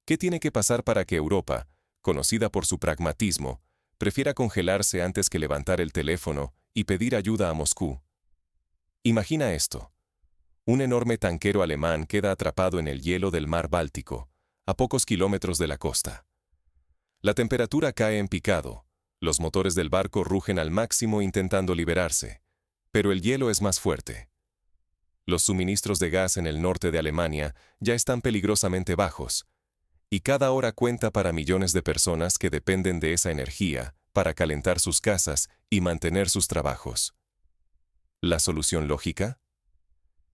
¿Qué tiene que pasar para que Europa, conocida por su pragmatismo, prefiera congelarse antes que levantar el teléfono y pedir ayuda a Moscú? Imagina esto. Un enorme tanquero alemán queda atrapado en el hielo del mar Báltico, a pocos kilómetros de la costa. La temperatura cae en picado, los motores del barco rugen al máximo intentando liberarse, pero el hielo es más fuerte. Los suministros de gas en el norte de Alemania ya están peligrosamente bajos, y cada hora cuenta para millones de personas que dependen de esa energía para calentar sus casas y mantener sus trabajos. ¿La solución lógica?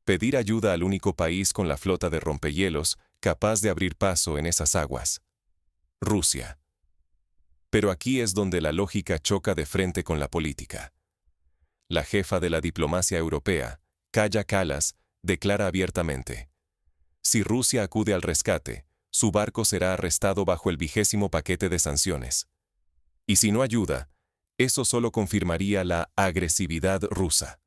Pedir ayuda al único país con la flota de rompehielos capaz de abrir paso en esas aguas. Rusia. Pero aquí es donde la lógica choca de frente con la política. La jefa de la diplomacia europea, Kaja Kallas, declara abiertamente: si Rusia acude al rescate, su barco será arrestado bajo el 20º paquete de sanciones. Y si no ayuda, eso solo confirmaría la agresividad rusa.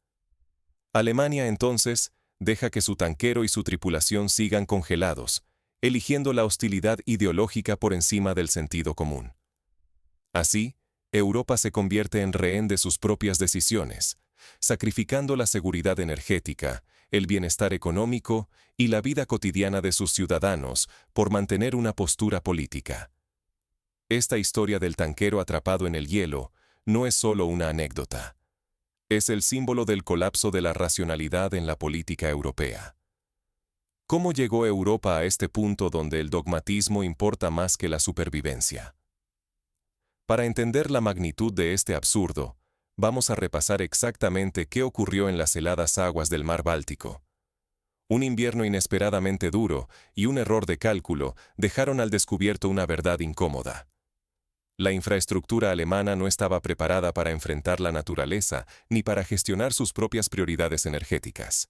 Alemania, entonces, deja que su tanquero y su tripulación sigan congelados, eligiendo la hostilidad ideológica por encima del sentido común. Así, Europa se convierte en rehén de sus propias decisiones, sacrificando la seguridad energética, el bienestar económico y la vida cotidiana de sus ciudadanos por mantener una postura política. Esta historia del tanquero atrapado en el hielo no es solo una anécdota. Es el símbolo del colapso de la racionalidad en la política europea. ¿Cómo llegó Europa a este punto donde el dogmatismo importa más que la supervivencia? Para entender la magnitud de este absurdo, vamos a repasar exactamente qué ocurrió en las heladas aguas del mar Báltico. Un invierno inesperadamente duro y un error de cálculo dejaron al descubierto una verdad incómoda. La infraestructura alemana no estaba preparada para enfrentar la naturaleza ni para gestionar sus propias prioridades energéticas.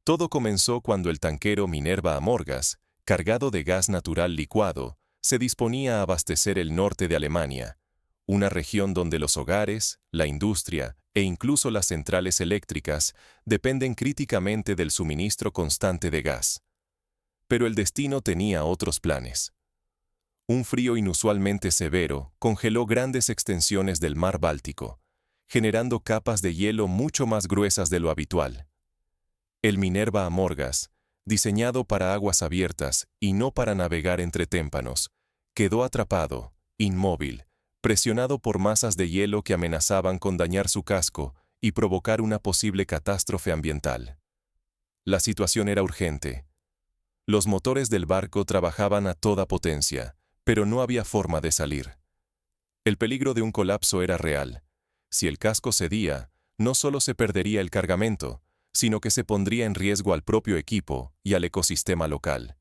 Todo comenzó cuando el tanquero Minerva Amorgas, cargado de gas natural licuado, se disponía a abastecer el norte de Alemania, una región donde los hogares, la industria e incluso las centrales eléctricas dependen críticamente del suministro constante de gas. Pero el destino tenía otros planes. Un frío inusualmente severo congeló grandes extensiones del mar Báltico, generando capas de hielo mucho más gruesas de lo habitual. El Minerva Amorgas, diseñado para aguas abiertas y no para navegar entre témpanos, quedó atrapado, inmóvil, presionado por masas de hielo que amenazaban con dañar su casco y provocar una posible catástrofe ambiental. La situación era urgente. Los motores del barco trabajaban a toda potencia, pero no había forma de salir. El peligro de un colapso era real. Si el casco cedía, no solo se perdería el cargamento, sino que se pondría en riesgo al propio equipo y al ecosistema local.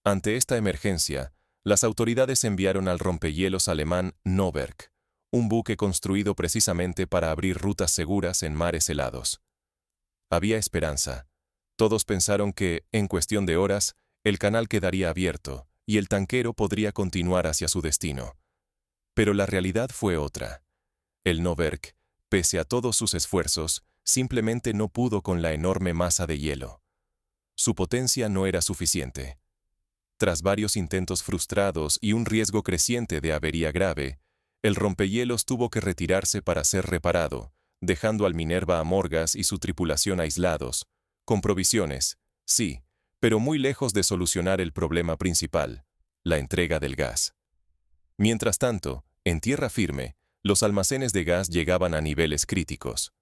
Ante esta emergencia, las autoridades enviaron al rompehielos alemán Noberg, un buque construido precisamente para abrir rutas seguras en mares helados. Había esperanza. Todos pensaron que, en cuestión de horas, el canal quedaría abierto y el tanquero podría continuar hacia su destino. Pero la realidad fue otra. El Noberg, pese a todos sus esfuerzos, simplemente no pudo con la enorme masa de hielo. Su potencia no era suficiente. Tras varios intentos frustrados y un riesgo creciente de avería grave, el rompehielos tuvo que retirarse para ser reparado, dejando al Minerva Amorgas y su tripulación aislados, con provisiones, sí, pero muy lejos de solucionar el problema principal, la entrega del gas. Mientras tanto, en tierra firme, los almacenes de gas llegaban a niveles críticos.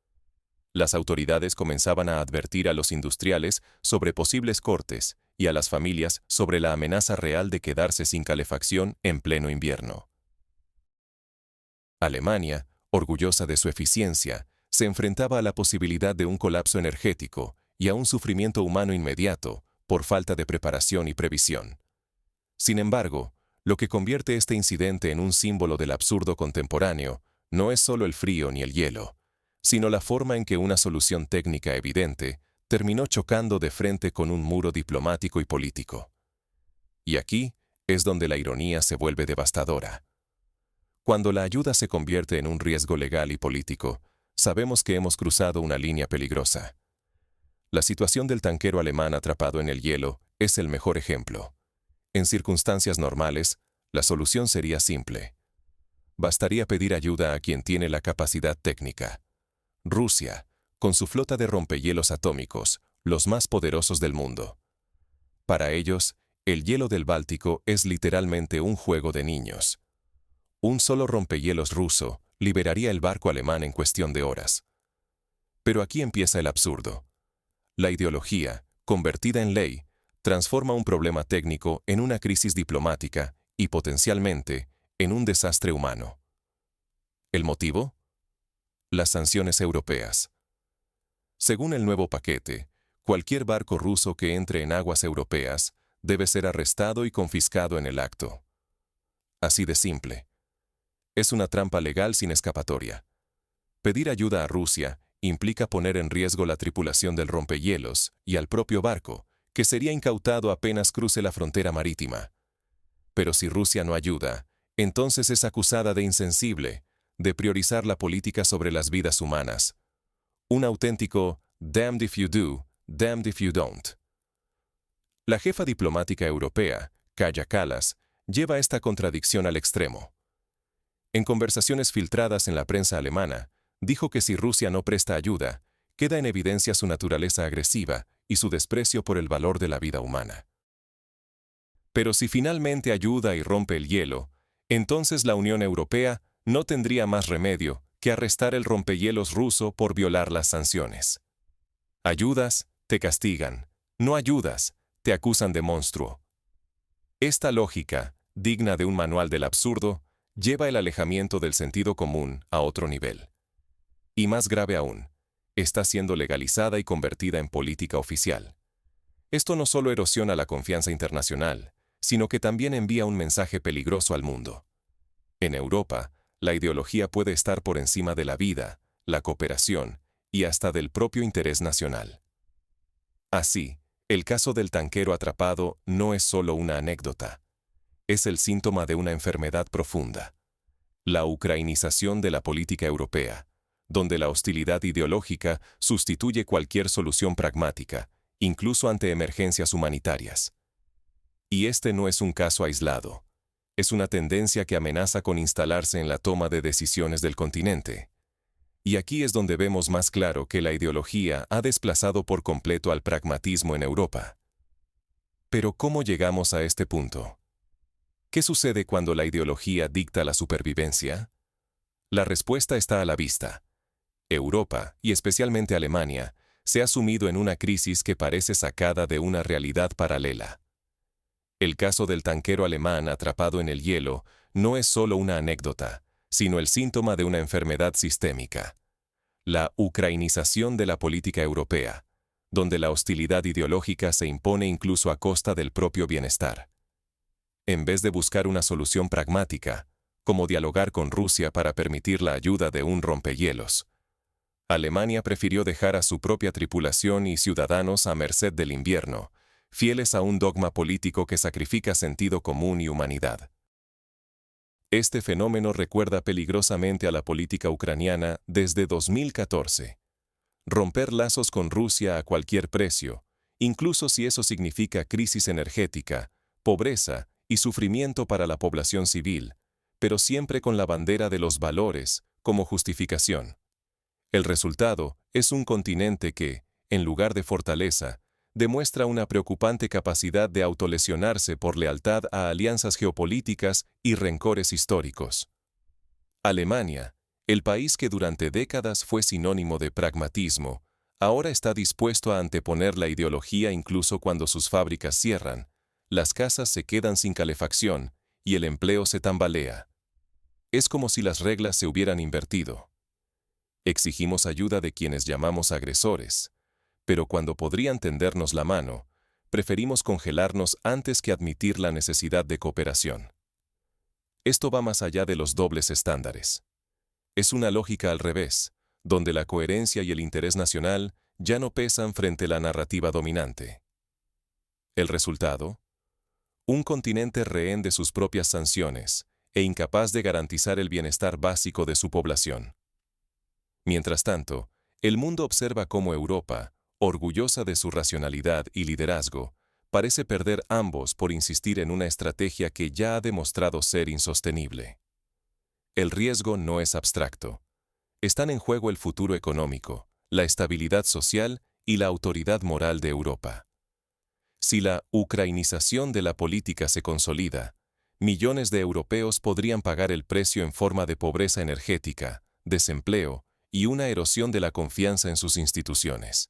Las autoridades comenzaban a advertir a los industriales sobre posibles cortes y a las familias sobre la amenaza real de quedarse sin calefacción en pleno invierno. Alemania, orgullosa de su eficiencia, se enfrentaba a la posibilidad de un colapso energético y a un sufrimiento humano inmediato por falta de preparación y previsión. Sin embargo, lo que convierte este incidente en un símbolo del absurdo contemporáneo no es solo el frío ni el hielo, sino la forma en que una solución técnica evidente terminó chocando de frente con un muro diplomático y político. Y aquí es donde la ironía se vuelve devastadora. Cuando la ayuda se convierte en un riesgo legal y político, sabemos que hemos cruzado una línea peligrosa. La situación del tanquero alemán atrapado en el hielo es el mejor ejemplo. En circunstancias normales, la solución sería simple. Bastaría pedir ayuda a quien tiene la capacidad técnica. Rusia, con su flota de rompehielos atómicos, los más poderosos del mundo. Para ellos, el hielo del Báltico es literalmente un juego de niños. Un solo rompehielos ruso liberaría el barco alemán en cuestión de horas. Pero aquí empieza el absurdo. La ideología, convertida en ley, transforma un problema técnico en una crisis diplomática y, potencialmente, en un desastre humano. ¿El motivo? Las sanciones europeas. Según el nuevo paquete, cualquier barco ruso que entre en aguas europeas debe ser arrestado y confiscado en el acto. Así de simple. Es una trampa legal sin escapatoria. Pedir ayuda a Rusia implica poner en riesgo la tripulación del rompehielos y al propio barco, que sería incautado apenas cruce la frontera marítima. Pero si Rusia no ayuda, entonces es acusada de insensible, de priorizar la política sobre las vidas humanas. Un auténtico damned if you do, damned if you don't. La jefa diplomática europea, Kaja Kallas, lleva esta contradicción al extremo. En conversaciones filtradas en la prensa alemana, dijo que si Rusia no presta ayuda, queda en evidencia su naturaleza agresiva y su desprecio por el valor de la vida humana. Pero si finalmente ayuda y rompe el hielo, entonces la Unión Europea no tendría más remedio que arrestar el rompehielos ruso por violar las sanciones. Ayudas, te castigan. No ayudas, te acusan de monstruo. Esta lógica, digna de un manual del absurdo, lleva el alejamiento del sentido común a otro nivel. Y más grave aún, está siendo legalizada y convertida en política oficial. Esto no solo erosiona la confianza internacional, sino que también envía un mensaje peligroso al mundo. En Europa, la ideología puede estar por encima de la vida, la cooperación y hasta del propio interés nacional. Así, el caso del tanquero atrapado no es solo una anécdota. Es el síntoma de una enfermedad profunda. La ucrainización de la política europea, donde la hostilidad ideológica sustituye cualquier solución pragmática, incluso ante emergencias humanitarias. Y este no es un caso aislado. Es una tendencia que amenaza con instalarse en la toma de decisiones del continente. Y aquí es donde vemos más claro que la ideología ha desplazado por completo al pragmatismo en Europa. Pero ¿cómo llegamos a este punto? ¿Qué sucede cuando la ideología dicta la supervivencia? La respuesta está a la vista. Europa, y especialmente Alemania, se ha sumido en una crisis que parece sacada de una realidad paralela. El caso del tanquero alemán atrapado en el hielo no es solo una anécdota, sino el síntoma de una enfermedad sistémica. La ucrainización de la política europea, donde la hostilidad ideológica se impone incluso a costa del propio bienestar. En vez de buscar una solución pragmática, como dialogar con Rusia para permitir la ayuda de un rompehielos, Alemania prefirió dejar a su propia tripulación y ciudadanos a merced del invierno, fieles a un dogma político que sacrifica sentido común y humanidad. Este fenómeno recuerda peligrosamente a la política ucraniana desde 2014. Romper lazos con Rusia a cualquier precio, incluso si eso significa crisis energética, pobreza y sufrimiento para la población civil, pero siempre con la bandera de los valores como justificación. El resultado es un continente que, en lugar de fortaleza, demuestra una preocupante capacidad de autolesionarse por lealtad a alianzas geopolíticas y rencores históricos. Alemania, el país que durante décadas fue sinónimo de pragmatismo, ahora está dispuesto a anteponer la ideología incluso cuando sus fábricas cierran, las casas se quedan sin calefacción y el empleo se tambalea. Es como si las reglas se hubieran invertido. Exigimos ayuda de quienes llamamos agresores, pero cuando podrían tendernos la mano, preferimos congelarnos antes que admitir la necesidad de cooperación. Esto va más allá de los dobles estándares. Es una lógica al revés, donde la coherencia y el interés nacional ya no pesan frente a la narrativa dominante. ¿El resultado? Un continente rehén de sus propias sanciones e incapaz de garantizar el bienestar básico de su población. Mientras tanto, el mundo observa cómo Europa, orgullosa de su racionalidad y liderazgo, parece perder ambos por insistir en una estrategia que ya ha demostrado ser insostenible. El riesgo no es abstracto. Están en juego el futuro económico, la estabilidad social y la autoridad moral de Europa. Si la ucranización de la política se consolida, millones de europeos podrían pagar el precio en forma de pobreza energética, desempleo y una erosión de la confianza en sus instituciones.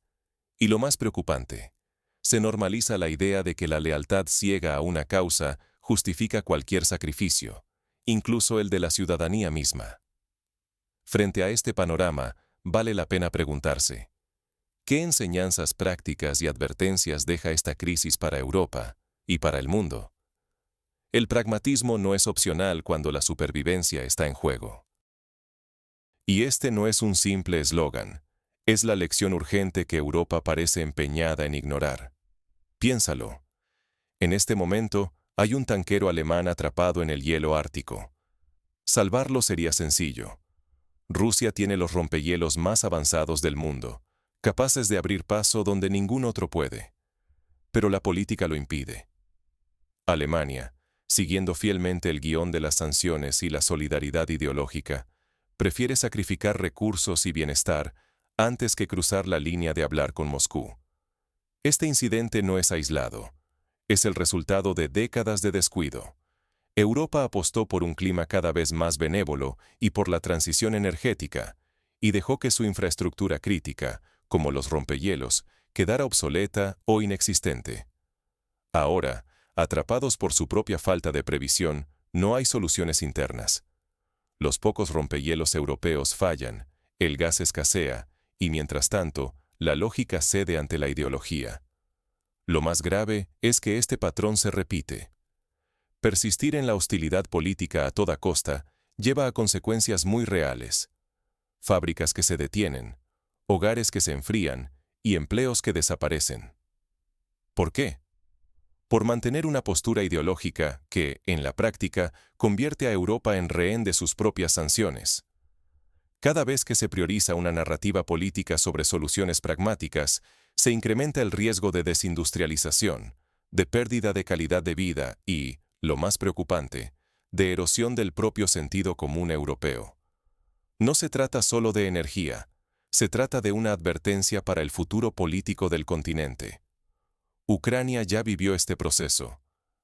Y lo más preocupante, se normaliza la idea de que la lealtad ciega a una causa justifica cualquier sacrificio, incluso el de la ciudadanía misma. Frente a este panorama, vale la pena preguntarse, ¿qué enseñanzas prácticas y advertencias deja esta crisis para Europa y para el mundo? El pragmatismo no es opcional cuando la supervivencia está en juego. Y este no es un simple eslogan, es la lección urgente que Europa parece empeñada en ignorar. Piénsalo. En este momento, hay un tanquero alemán atrapado en el hielo ártico. Salvarlo sería sencillo. Rusia tiene los rompehielos más avanzados del mundo, capaces de abrir paso donde ningún otro puede. Pero la política lo impide. Alemania, siguiendo fielmente el guión de las sanciones y la solidaridad ideológica, prefiere sacrificar recursos y bienestar antes que cruzar la línea de hablar con Moscú. Este incidente no es aislado. Es el resultado de décadas de descuido. Europa apostó por un clima cada vez más benévolo y por la transición energética, y dejó que su infraestructura crítica, como los rompehielos, quedara obsoleta o inexistente. Ahora, atrapados por su propia falta de previsión, no hay soluciones internas. Los pocos rompehielos europeos fallan, el gas escasea, y mientras tanto, la lógica cede ante la ideología. Lo más grave es que este patrón se repite. Persistir en la hostilidad política a toda costa lleva a consecuencias muy reales. Fábricas que se detienen, hogares que se enfrían y empleos que desaparecen. ¿Por qué? Por mantener una postura ideológica que, en la práctica, convierte a Europa en rehén de sus propias sanciones. Cada vez que se prioriza una narrativa política sobre soluciones pragmáticas, se incrementa el riesgo de desindustrialización, de pérdida de calidad de vida y, lo más preocupante, de erosión del propio sentido común europeo. No se trata solo de energía, se trata de una advertencia para el futuro político del continente. Ucrania ya vivió este proceso.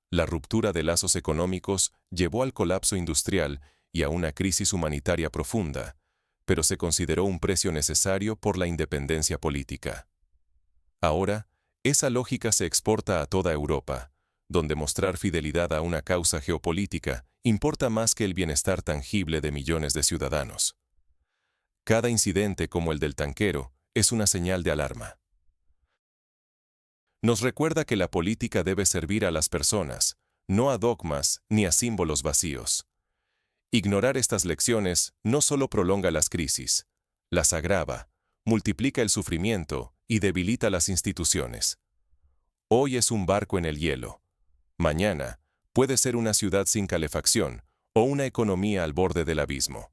La ruptura de lazos económicos llevó al colapso industrial y a una crisis humanitaria profunda, pero se consideró un precio necesario por la independencia política. Ahora, esa lógica se exporta a toda Europa, donde mostrar fidelidad a una causa geopolítica importa más que el bienestar tangible de millones de ciudadanos. Cada incidente como el del tanquero es una señal de alarma. Nos recuerda que la política debe servir a las personas, no a dogmas ni a símbolos vacíos. Ignorar estas lecciones no solo prolonga las crisis, las agrava, multiplica el sufrimiento y debilita las instituciones. Hoy es un barco en el hielo. Mañana puede ser una ciudad sin calefacción o una economía al borde del abismo.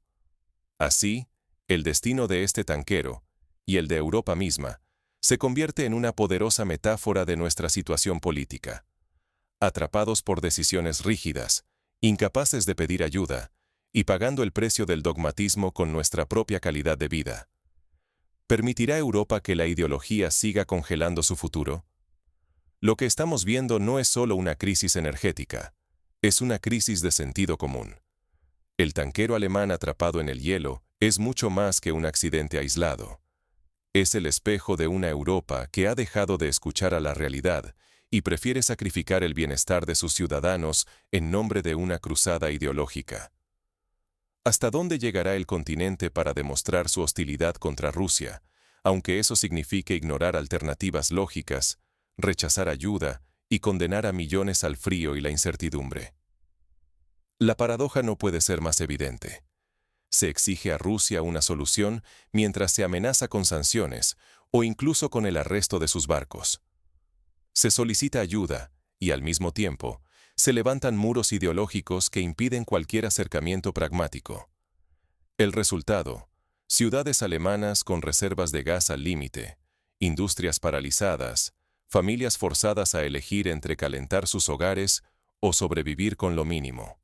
Así, el destino de este tanquero, y el de Europa misma, se convierte en una poderosa metáfora de nuestra situación política. Atrapados por decisiones rígidas, incapaces de pedir ayuda, y pagando el precio del dogmatismo con nuestra propia calidad de vida. ¿Permitirá Europa que la ideología siga congelando su futuro? Lo que estamos viendo no es solo una crisis energética, es una crisis de sentido común. El tanquero alemán atrapado en el hielo es mucho más que un accidente aislado. Es el espejo de una Europa que ha dejado de escuchar a la realidad y prefiere sacrificar el bienestar de sus ciudadanos en nombre de una cruzada ideológica. ¿Hasta dónde llegará el continente para demostrar su hostilidad contra Rusia, aunque eso signifique ignorar alternativas lógicas, rechazar ayuda y condenar a millones al frío y la incertidumbre? La paradoja no puede ser más evidente. Se exige a Rusia una solución mientras se amenaza con sanciones o incluso con el arresto de sus barcos. Se solicita ayuda y, al mismo tiempo, se levantan muros ideológicos que impiden cualquier acercamiento pragmático. El resultado: ciudades alemanas con reservas de gas al límite, industrias paralizadas, familias forzadas a elegir entre calentar sus hogares o sobrevivir con lo mínimo.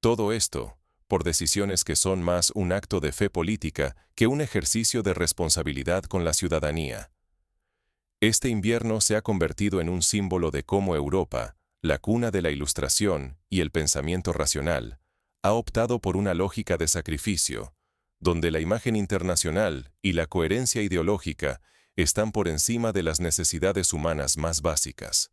Todo esto, por decisiones que son más un acto de fe política que un ejercicio de responsabilidad con la ciudadanía. Este invierno se ha convertido en un símbolo de cómo Europa, la cuna de la Ilustración y el pensamiento racional, ha optado por una lógica de sacrificio, donde la imagen internacional y la coherencia ideológica están por encima de las necesidades humanas más básicas.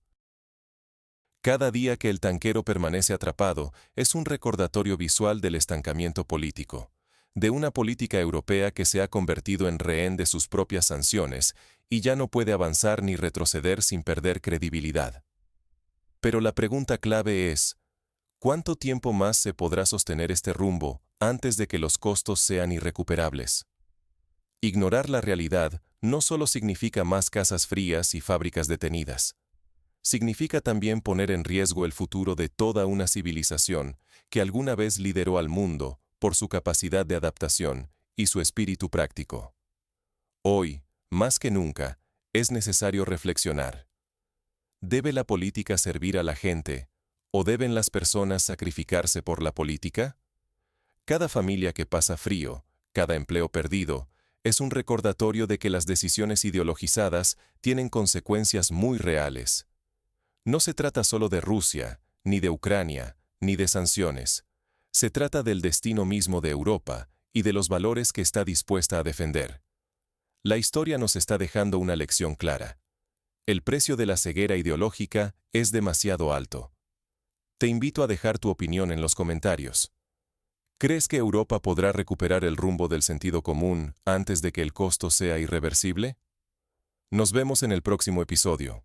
Cada día que el tanquero permanece atrapado es un recordatorio visual del estancamiento político, de una política europea que se ha convertido en rehén de sus propias sanciones y ya no puede avanzar ni retroceder sin perder credibilidad. Pero la pregunta clave es, ¿cuánto tiempo más se podrá sostener este rumbo antes de que los costos sean irrecuperables? Ignorar la realidad no solo significa más casas frías y fábricas detenidas. Significa también poner en riesgo el futuro de toda una civilización que alguna vez lideró al mundo por su capacidad de adaptación y su espíritu práctico. Hoy, más que nunca, es necesario reflexionar. ¿Debe la política servir a la gente o deben las personas sacrificarse por la política? Cada familia que pasa frío, cada empleo perdido, es un recordatorio de que las decisiones ideologizadas tienen consecuencias muy reales. No se trata solo de Rusia, ni de Ucrania, ni de sanciones. Se trata del destino mismo de Europa y de los valores que está dispuesta a defender. La historia nos está dejando una lección clara. El precio de la ceguera ideológica es demasiado alto. Te invito a dejar tu opinión en los comentarios. ¿Crees que Europa podrá recuperar el rumbo del sentido común antes de que el costo sea irreversible? Nos vemos en el próximo episodio.